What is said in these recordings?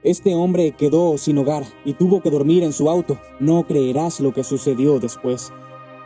Este hombre quedó sin hogar y tuvo que dormir en su auto. No creerás lo que sucedió después.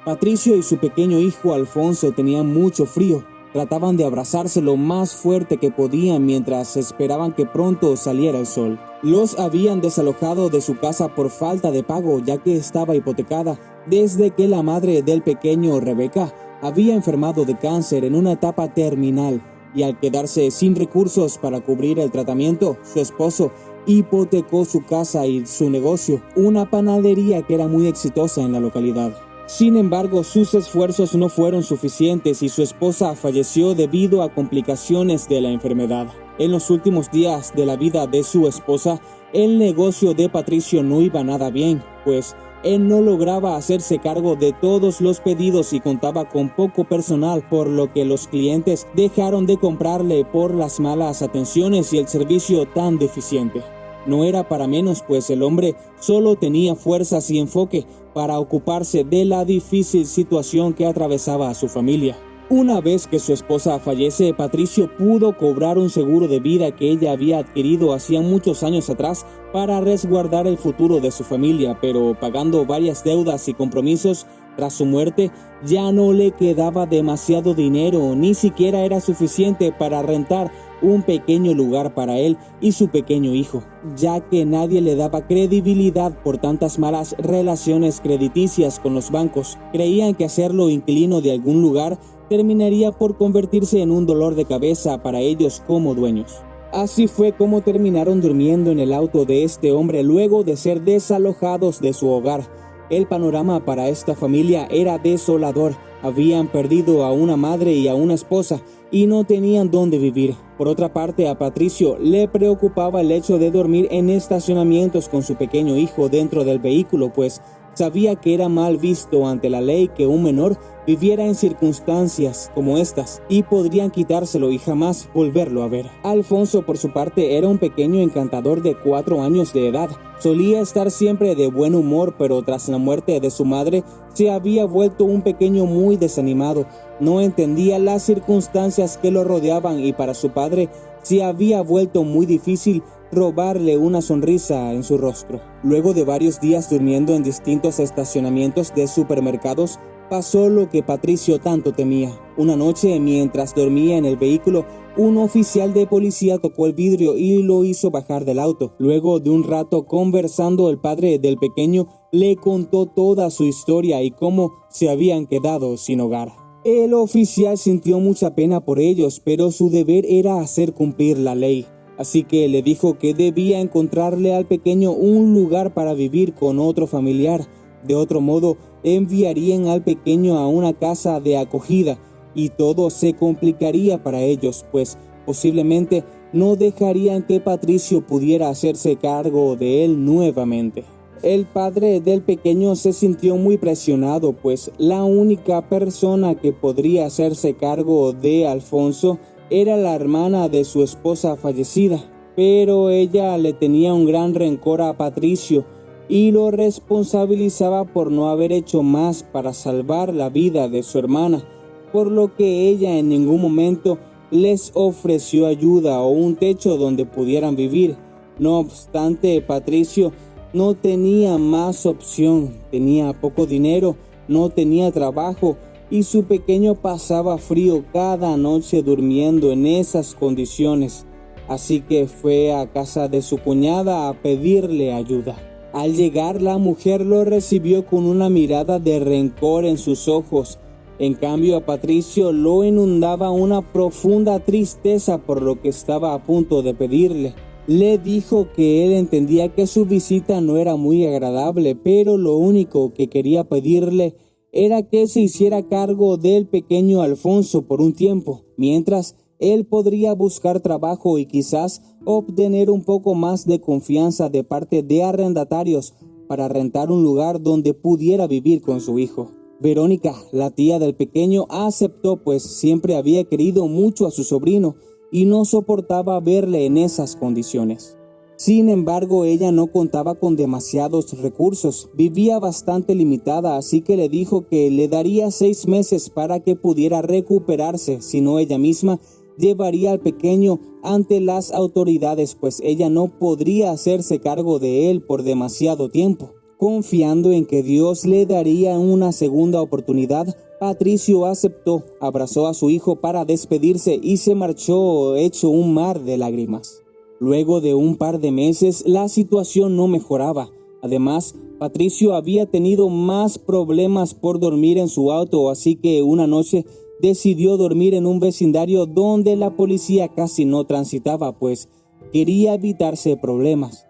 Patricio y su pequeño hijo Alfonso tenían mucho frío. Trataban de abrazarse lo más fuerte que podían mientras esperaban que pronto saliera el sol. Los habían desalojado de su casa por falta de pago, ya que estaba hipotecada desde que la madre del pequeño, Rebeca, había enfermado de cáncer en una etapa terminal, y al quedarse sin recursos para cubrir el tratamiento, su esposo hipotecó su casa y su negocio, una panadería que era muy exitosa en la localidad. Sin embargo, sus esfuerzos no fueron suficientes y su esposa falleció debido a complicaciones de la enfermedad. En los últimos días de la vida de su esposa, el negocio de Patricio no iba nada bien, pues él no lograba hacerse cargo de todos los pedidos y contaba con poco personal, por lo que los clientes dejaron de comprarle por las malas atenciones y el servicio tan deficiente. No era para menos, pues el hombre solo tenía fuerzas y enfoque para ocuparse de la difícil situación que atravesaba a su familia. Una vez que su esposa fallece, Patricio pudo cobrar un seguro de vida que ella había adquirido hacía muchos años atrás para resguardar el futuro de su familia, pero pagando varias deudas y compromisos, tras su muerte ya no le quedaba demasiado dinero, ni siquiera era suficiente para rentar un pequeño lugar para él y su pequeño hijo, ya que nadie le daba credibilidad por tantas malas relaciones crediticias con los bancos. Creían que hacerlo inquilino de algún lugar terminaría por convertirse en un dolor de cabeza para ellos como dueños. Así fue como terminaron durmiendo en el auto de este hombre luego de ser desalojados de su hogar. El panorama para esta familia era desolador. Habían perdido a una madre y a una esposa y no tenían dónde vivir. Por otra parte, a Patricio le preocupaba el hecho de dormir en estacionamientos con su pequeño hijo dentro del vehículo, pues sabía que era mal visto ante la ley que un menor viviera en circunstancias como estas y podrían quitárselo y jamás volverlo a ver. Alfonso, por su parte, era un pequeño encantador de 4 años de edad. Solía estar siempre de buen humor, pero tras la muerte de su madre se había vuelto un pequeño muy desanimado. No entendía las circunstancias que lo rodeaban y para su padre se había vuelto muy difícil robarle una sonrisa en su rostro. Luego de varios días durmiendo en distintos estacionamientos de supermercados, pasó lo que Patricio tanto temía. Una noche, mientras dormía en el vehículo, un oficial de policía tocó el vidrio y lo hizo bajar del auto. Luego de un rato conversando, el padre del pequeño le contó toda su historia y cómo se habían quedado sin hogar. El oficial sintió mucha pena por ellos, pero su deber era hacer cumplir la ley. Así que le dijo que debía encontrarle al pequeño un lugar para vivir con otro familiar. De otro modo, enviarían al pequeño a una casa de acogida y todo se complicaría para ellos, pues posiblemente no dejarían que Patricio pudiera hacerse cargo de él nuevamente. El padre del pequeño se sintió muy presionado, pues la única persona que podría hacerse cargo de Alfonso era la hermana de su esposa fallecida, pero ella le tenía un gran rencor a Patricio y lo responsabilizaba por no haber hecho más para salvar la vida de su hermana, por lo que ella en ningún momento les ofreció ayuda o un techo donde pudieran vivir. No obstante, Patricio no tenía más opción, tenía poco dinero, no tenía trabajo y su pequeño pasaba frío cada noche durmiendo en esas condiciones. Así que fue a casa de su cuñada a pedirle ayuda. Al llegar, la mujer lo recibió con una mirada de rencor en sus ojos. En cambio, a Patricio lo inundaba una profunda tristeza por lo que estaba a punto de pedirle. Le dijo que él entendía que su visita no era muy agradable, pero lo único que quería pedirle era que se hiciera cargo del pequeño Alfonso por un tiempo, mientras él podría buscar trabajo y quizás obtener un poco más de confianza de parte de arrendatarios para rentar un lugar donde pudiera vivir con su hijo. Verónica, la tía del pequeño, aceptó, pues siempre había querido mucho a su sobrino y no soportaba verle en esas condiciones. Sin embargo, ella no contaba con demasiados recursos, vivía bastante limitada, así que le dijo que le daría 6 meses para que pudiera recuperarse, si no ella misma llevaría al pequeño ante las autoridades, pues ella no podría hacerse cargo de él por demasiado tiempo. Confiando en que Dios le daría una segunda oportunidad, Patricio aceptó, abrazó a su hijo para despedirse y se marchó hecho un mar de lágrimas. Luego de un par de meses, la situación no mejoraba. Además, Patricio había tenido más problemas por dormir en su auto, así que una noche decidió dormir en un vecindario donde la policía casi no transitaba, pues quería evitarse problemas.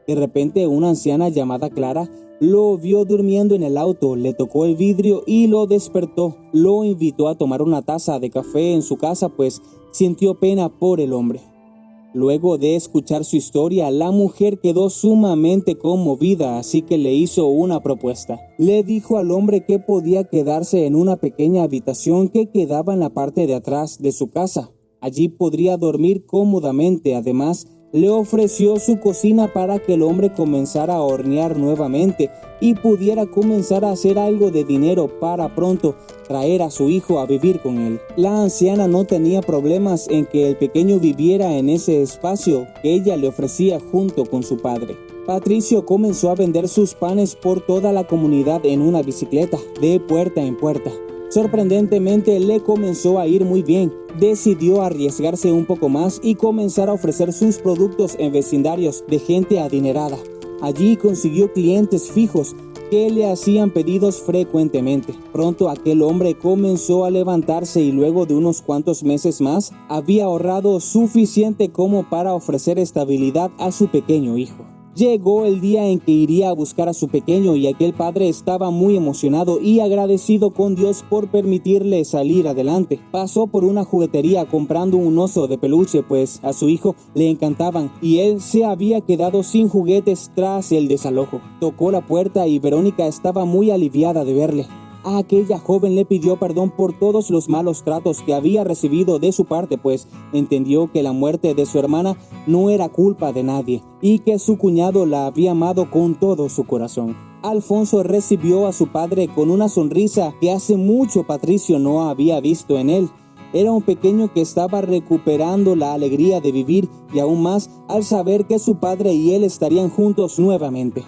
De repente, una anciana llamada Clara lo vio durmiendo en el auto, le tocó el vidrio y lo despertó. Lo invitó a tomar una taza de café en su casa, pues sintió pena por el hombre. Luego de escuchar su historia, la mujer quedó sumamente conmovida, así que le hizo una propuesta. Le dijo al hombre que podía quedarse en una pequeña habitación que quedaba en la parte de atrás de su casa. Allí podría dormir cómodamente. Además, le ofreció su cocina para que el hombre comenzara a hornear nuevamente y pudiera comenzar a hacer algo de dinero para pronto traer a su hijo a vivir con él. La anciana no tenía problemas en que el pequeño viviera en ese espacio que ella le ofrecía junto con su padre. Patricio comenzó a vender sus panes por toda la comunidad en una bicicleta, de puerta en puerta. Sorprendentemente le comenzó a ir muy bien. Decidió arriesgarse un poco más y comenzar a ofrecer sus productos en vecindarios de gente adinerada. Allí consiguió clientes fijos que le hacían pedidos frecuentemente. Pronto aquel hombre comenzó a levantarse y luego de unos cuantos meses más había ahorrado suficiente como para ofrecer estabilidad a su pequeño hijo. Llegó el día en que iría a buscar a su pequeño y aquel padre estaba muy emocionado y agradecido con Dios por permitirle salir adelante. Pasó por una juguetería comprando un oso de peluche, pues a su hijo le encantaban y él se había quedado sin juguetes tras el desalojo. Tocó la puerta y Verónica estaba muy aliviada de verle. Aquella joven le pidió perdón por todos los malos tratos que había recibido de su parte, pues entendió que la muerte de su hermana no era culpa de nadie y que su cuñado la había amado con todo su corazón. Alfonso recibió a su padre con una sonrisa que hace mucho Patricio no había visto en él. Era un pequeño que estaba recuperando la alegría de vivir y aún más al saber que su padre y él estarían juntos nuevamente.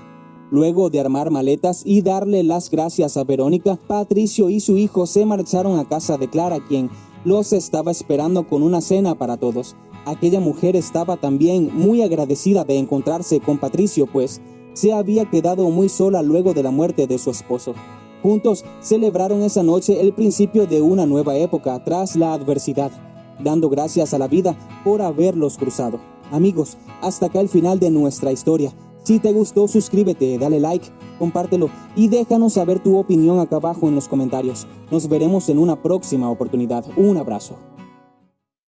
Luego de armar maletas y darle las gracias a Verónica, Patricio y su hijo se marcharon a casa de Clara, quien los estaba esperando con una cena para todos. Aquella mujer estaba también muy agradecida de encontrarse con Patricio, pues se había quedado muy sola luego de la muerte de su esposo. Juntos celebraron esa noche el principio de una nueva época tras la adversidad, dando gracias a la vida por haberlos cruzado. Amigos, hasta acá el final de nuestra historia. Si te gustó, suscríbete, dale like, compártelo y déjanos saber tu opinión acá abajo en los comentarios. Nos veremos en una próxima oportunidad. Un abrazo.